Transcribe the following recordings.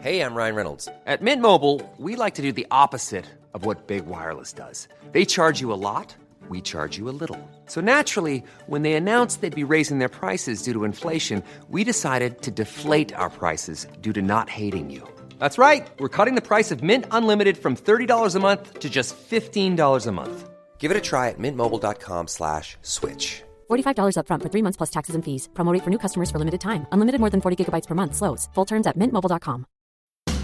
Hey, I'm Ryan Reynolds. At Mint Mobile, we like to do the opposite of what Big Wireless does. They charge you a lot, we charge you a little. So naturally, when they announced they'd be raising their prices due to inflation, we decided to deflate our prices due to not hating you. That's right. We're cutting the price of Mint Unlimited from $30 a month to just $15 a month. Give it a try at mintmobile.com/switch. $45 up front for 3 months plus taxes and fees. Promo rate for new customers for limited time. Unlimited more than 40 gigabytes per month. Slows full terms at mintmobile.com.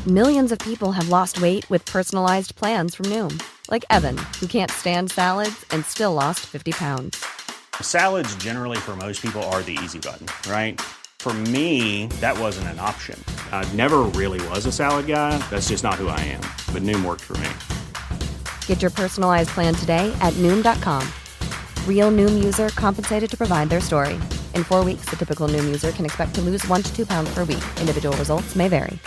Millions of people have lost weight with personalized plans from Noom. Like Evan, who can't stand salads and still lost 50 pounds. Salads generally for most people are the easy button, right? For me, that wasn't an option. I never really was a salad guy. That's just not who I am. But Noom worked for me. Get your personalized plan today at Noom.com. Real Noom user compensated to provide their story. In 4 weeks, the typical Noom user can expect to lose 1 to 2 pounds per week. Individual results may vary.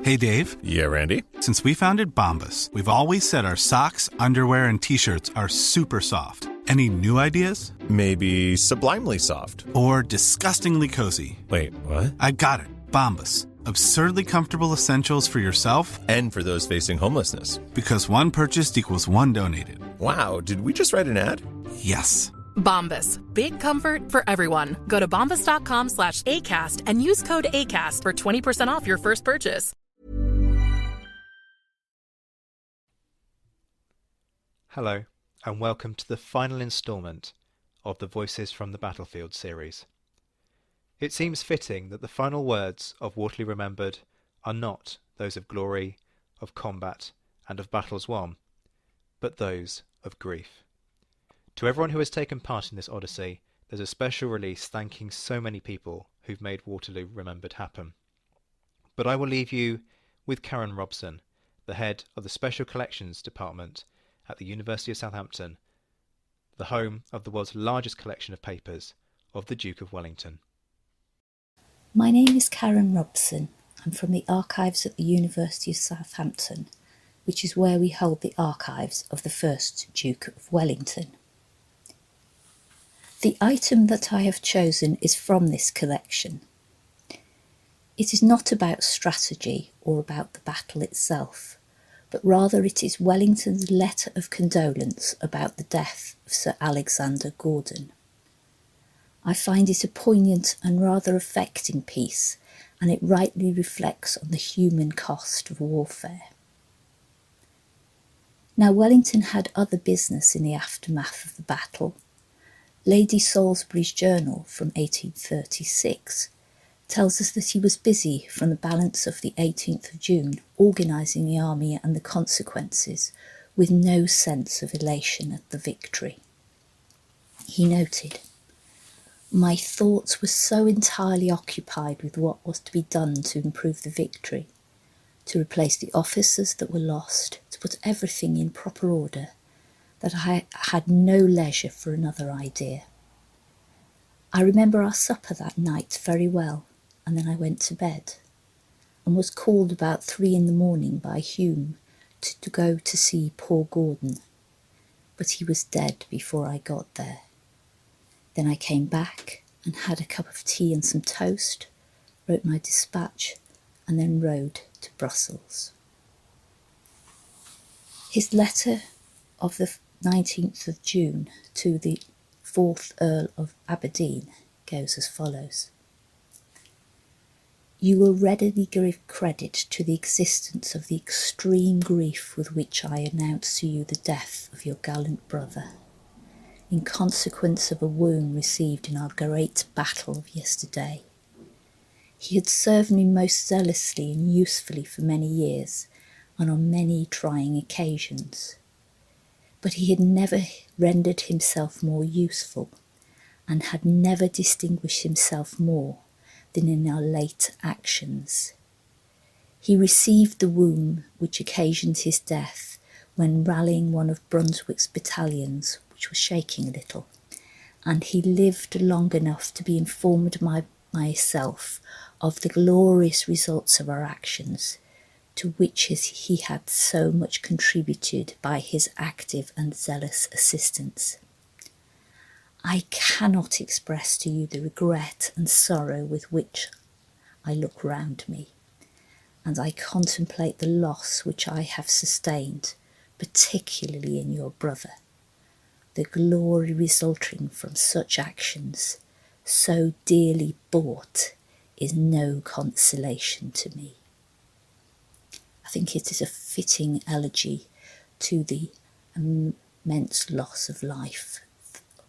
Hey, Dave. Yeah, Randy. Since we founded Bombas, we've always said our socks, underwear, and T-shirts are super soft. Any new ideas? Maybe sublimely soft. Or disgustingly cozy. Wait, what? I got it. Bombas. Absurdly comfortable essentials for yourself and for those facing homelessness. Because one purchased equals one donated. Wow, did we just write an ad? Yes. Bombas. Big comfort for everyone. Go to bombas.com/ACAST and use code ACAST for 20% off your first purchase. Hello, and welcome to the final instalment of the Voices from the Battlefield series. It seems fitting that the final words of Waterloo Remembered are not those of glory, of combat, and of battles won, but those of grief. To everyone who has taken part in this odyssey, there's a special release thanking so many people who've made Waterloo Remembered happen. But I will leave you with Karen Robson, the head of the Special Collections Department at the University of Southampton, the home of the world's largest collection of papers of the Duke of Wellington. My name is Karen Robson. I'm from the archives at the University of Southampton, which is where we hold the archives of the first Duke of Wellington. The item that I have chosen is from this collection. It is not about strategy or about the battle itself, but rather it is Wellington's letter of condolence about the death of Sir Alexander Gordon. I find it a poignant and rather affecting piece, and it rightly reflects on the human cost of warfare. Now, Wellington had other business in the aftermath of the battle. Lady Salisbury's journal from 1836 tells us that he was busy from the balance of the 18th of June, organising the army and the consequences, with no sense of elation at the victory. He noted, "My thoughts were so entirely occupied with what was to be done to improve the victory, to replace the officers that were lost, to put everything in proper order, that I had no leisure for another idea. I remember our supper that night very well, and then I went to bed, and was called about 3 a.m. by Hume to go to see poor Gordon, but he was dead before I got there. Then I came back and had a cup of tea and some toast, wrote my dispatch, and then rode to Brussels." His letter of the 19th of June to the 4th Earl of Aberdeen goes as follows. "You will readily give credit to the existence of the extreme grief with which I announce to you the death of your gallant brother, in consequence of a wound received in our great battle of yesterday. He had served me most zealously and usefully for many years, and on many trying occasions. But he had never rendered himself more useful, and had never distinguished himself more than in our late actions. He received the wound which occasioned his death when rallying one of Brunswick's battalions, which was shaking a little, and he lived long enough to be informed myself of the glorious results of our actions, to which he had so much contributed by his active and zealous assistance. I cannot express to you the regret and sorrow with which I look round me. and I contemplate the loss which I have sustained, particularly in your brother. The glory resulting from such actions, so dearly bought, is no consolation to me. I think it is a fitting elegy to the immense loss of life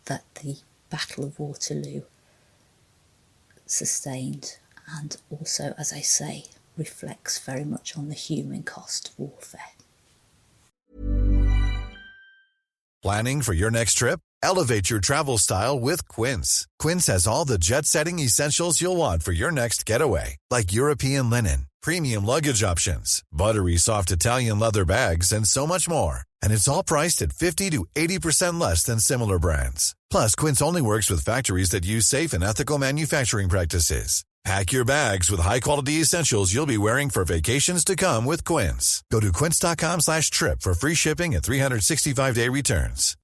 that the Battle of Waterloo sustained, and also, as I say, reflects very much on the human cost of warfare. Planning for your next trip? Elevate your travel style with Quince. Quince has all the jet-setting essentials you'll want for your next getaway, like European linen, premium luggage options, buttery soft Italian leather bags, and so much more. And it's all priced at 50 to 80% less than similar brands. Plus, Quince only works with factories that use safe and ethical manufacturing practices. Pack your bags with high-quality essentials you'll be wearing for vacations to come with Quince. Go to quince.com/trip for free shipping and 365-day returns.